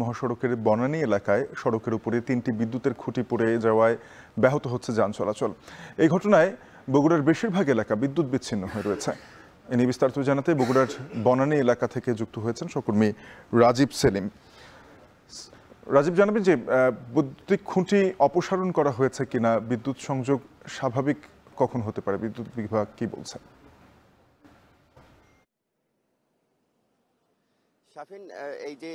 মহাসড়কের বনানী এলাকায় সড়কের উপরে 3টি বিদ্যুতের খুঁটি পড়ে যাওয়ায় ব্যাহত হচ্ছে যান চলাচল। এই ঘটনায় বগুড়ার বেশিরভাগ এলাকা বিদ্যুৎ বিচ্ছিন্ন হয়ে রয়েছে। এ নিয়ে বিস্তারিত জানাতে বগুড়ার বনানী এলাকা থেকে যুক্ত হয়েছেন সহকর্মী রাজীব সেলিম। রাজীব, জানাবেন যে বৈদ্যুতিক খুঁটি অপসারণ করা হয়েছে কিনা, বিদ্যুৎ সংযোগ স্বাভাবিক কখন হতে পারে, বিদ্যুৎ বিভাগ কি বলছে? শাফিন, এই যে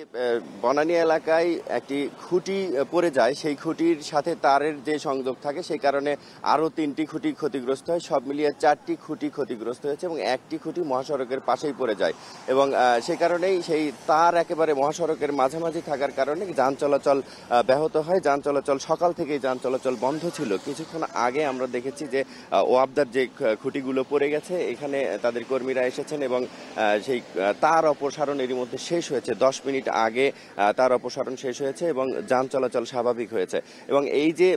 বনানী এলাকায় একটি খুঁটি পড়ে যায়, সেই খুঁটির সাথে তারের যে সংযোগ থাকে সেই কারণে আরও 3টি খুঁটি ক্ষতিগ্রস্ত হয়। সব মিলিয়ে 4টি খুঁটি ক্ষতিগ্রস্ত হয়েছে এবং একটি খুঁটি মহাসড়কের পাশেই পড়ে যায় এবং সেই কারণেই সেই তার একেবারে মহাসড়কের মাঝামাঝি থাকার কারণে যান চলাচল ব্যাহত হয়। যান চলাচল সকাল থেকেই যান চলাচল বন্ধ ছিল। কিছুক্ষণ আগে আমরা দেখেছি যে ওয়াবদার যে খুঁটিগুলো পড়ে গেছে, এখানে তাদের কর্মীরা এসেছেন এবং সেই তার অপসারণ এরই মধ্যে শেষ হয়েছে। 10 মিনিট আগে তার অপসারণ শেষ হয়েছে এবং যান চলাচল স্বাভাবিক হয়েছে। এবং এই যে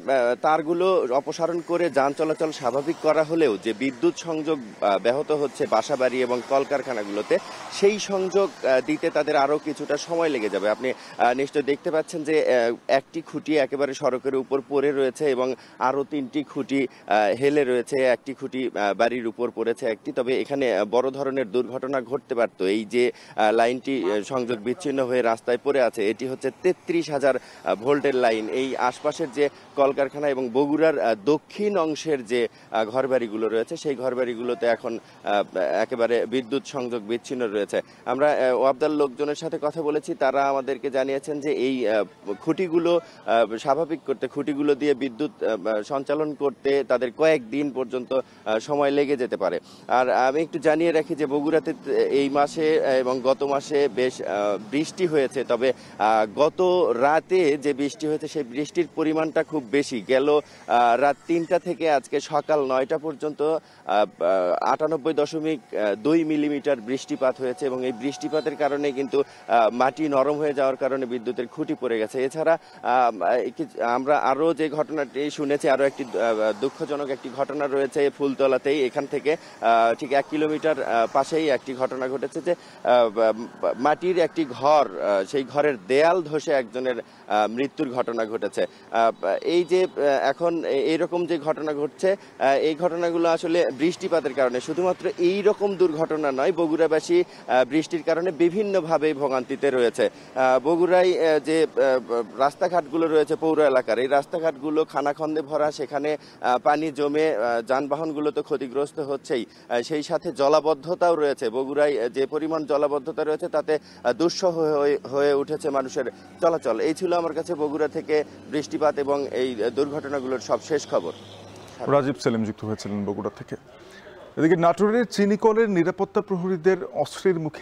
তারগুলো অপসারণ করে যান চলাচল স্বাভাবিক করা হলেও যে বিদ্যুৎ সংযোগ ব্যাহত হচ্ছে বাসাবাড়ি এবং কলকারখানাগুলোতে, সেই সংযোগ দিতে তাদের আরও কিছুটা সময় লেগে যাবে। আপনি নিশ্চয় দেখতে পাচ্ছেন যে একটি খুঁটি একেবারে সড়কের উপর পড়ে রয়েছে এবং আরও 3টি খুঁটি হেলে রয়েছে। একটি খুঁটি বাড়ির উপর পড়েছে একটি। তবে এখানে বড় ধরনের দুর্ঘটনা ঘটতে পারত। এই যে লাইনটি সংযোগ বিচ্ছিন্ন হয়ে রাস্তায় পড়ে আছে, এটি হচ্ছে 33,000 ভোল্টের লাইন। এই আশপাশের যে কলকারখানা এবং বগুড়ার দক্ষিণ অংশের যে ঘরবাড়িগুলো রয়েছে, সেই ঘরবাড়িগুলোতে এখন একেবারে বিদ্যুৎ সংযোগ বিচ্ছিন্ন রয়েছে। আমরা ওয়াবদার লোকজনের সাথে কথা বলেছি, তারা আমাদেরকে জানিয়েছেন যে এই খুঁটিগুলো স্বাভাবিক করতে, খুঁটিগুলো দিয়ে বিদ্যুৎ সঞ্চালন করতে তাদের কয়েকদিন পর্যন্ত সময় লেগে যেতে পারে। আর আমি একটু জানিয়ে রাখি যে বগুড়াতে এই মাসে এবং গত মাসে বেশ বৃষ্টি হয়েছে। তবে গত রাতে যে বৃষ্টি হয়েছে সেই বৃষ্টির পরিমাণটা খুব বেশি। গেল রাত 3টা থেকে আজকে সকাল 9টা পর্যন্ত 98.2 মিলিমিটার বৃষ্টিপাত হয়েছে এবং এই বৃষ্টিপাতের কারণে কিন্তু মাটি নরম হয়ে যাওয়ার কারণে বিদ্যুতের খুঁটি পড়ে গেছে। এছাড়া আমরা আরও যে ঘটনাটি শুনেছি, আরও একটি দুঃখজনক একটি ঘটনা রয়েছে ফুলতলাতেই। এখান থেকে ঠিক 1 কিলোমিটার পাশেই একটি ঘটনা ঘটেছে যে মাটির একটি ঘর, সেই ঘরের দেয়াল ধসে একজনের মৃত্যুর ঘটনা ঘটেছে। এই যে এখন এইরকম যে ঘটনা ঘটছে, এই ঘটনাগুলো আসলে বৃষ্টিপাতের কারণে। শুধুমাত্র এই রকম দুর্ঘটনা নয়, বগুড়াবাসী বৃষ্টির কারণে বিভিন্নভাবে ভোগান্তিতে রয়েছে। বগুড়ায় যে রাস্তাঘাটগুলো রয়েছে পৌর এলাকার, এই রাস্তাঘাটগুলো খানাখন্দে ভরা, সেখানে পানি জমে যানবাহনগুলো তো ক্ষতিগ্রস্ত হচ্ছেই, সেই সাথে জলাবদ্ধতাও রয়েছে। বগুড়ায় যে পরিমাণ জলাবদ্ধতা রয়েছে তাতে দুঃসহ হয়ে উঠেছে মানুষের চলাচল। এই ছিল আমার কাছে বগুড়া থেকে বৃষ্টিপাত এবং এই দুর্ঘটনাগুলোর সব শেষ খবর। রাজীব সেলিম যুক্ত হয়েছিলেন বগুড়া থেকে। এদিকে নাটোরের চিনিকলের নিরাপত্তা প্রহরীদের অস্ত্রের মুখে